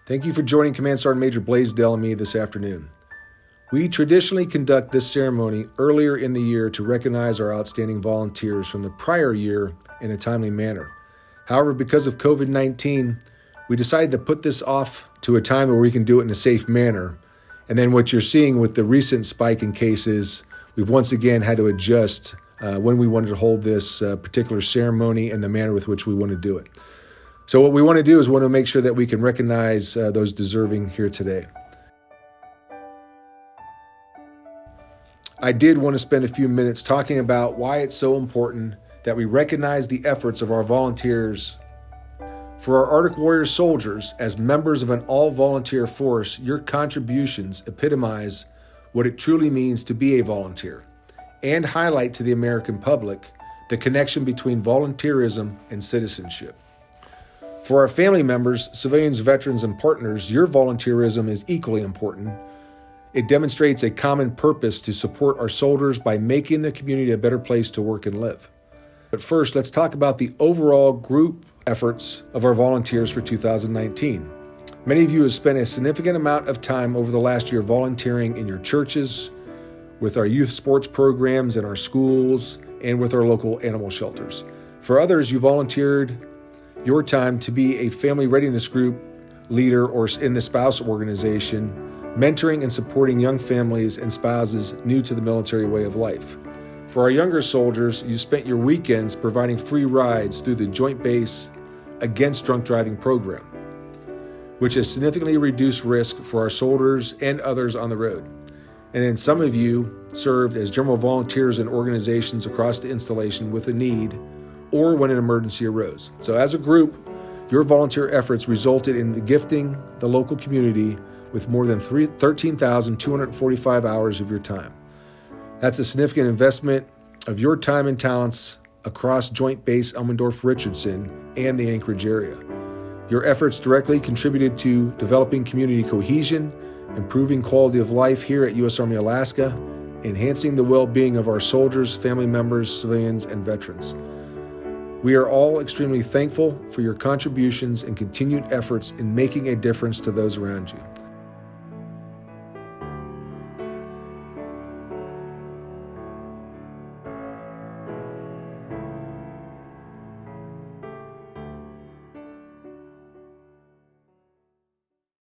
Thank you for joining Command Sergeant Major Blaisdell and me this afternoon. We traditionally conduct this ceremony earlier in the year to recognize our outstanding volunteers from the prior year in a timely manner. However, because of COVID-19, we decided to put this off to a time where we can do it in a safe manner. And then what you're seeing with the recent spike in cases, we've once again had to adjust when we wanted to hold this particular ceremony and the manner with which we want to do it. So what we want to do is we want to make sure that we can recognize those deserving here today. I did want to spend a few minutes talking about why it's so important that we recognize the efforts of our volunteers. For our Arctic Warrior soldiers, as members of an all-volunteer force, your contributions epitomize what it truly means to be a volunteer and highlight to the American public the connection between volunteerism and citizenship. For our family members, civilians, veterans, and partners, your volunteerism is equally important. It demonstrates a common purpose to support our soldiers by making the community a better place to work and live. But first, let's talk about the overall group efforts of our volunteers for 2019. Many of you have spent a significant amount of time over the last year volunteering in your churches, with our youth sports programs in our schools, and with our local animal shelters. For others, you volunteered your time to be a family readiness group leader or in the spouse organization, mentoring and supporting young families and spouses new to the military way of life. For our younger soldiers, you spent your weekends providing free rides through the Joint Base Against Drunk Driving program, which has significantly reduced risk for our soldiers and others on the road. And then some of you served as general volunteers in organizations across the installation with a need or when an emergency arose. So as a group, your volunteer efforts resulted in the gifting the local community with more than 13,245 hours of your time. That's a significant investment of your time and talents across Joint Base Elmendorf-Richardson and the Anchorage area. Your efforts directly contributed to developing community cohesion, improving quality of life here at U.S. Army Alaska, enhancing the well-being of our soldiers, family members, civilians, and veterans. We are all extremely thankful for your contributions and continued efforts in making a difference to those around you.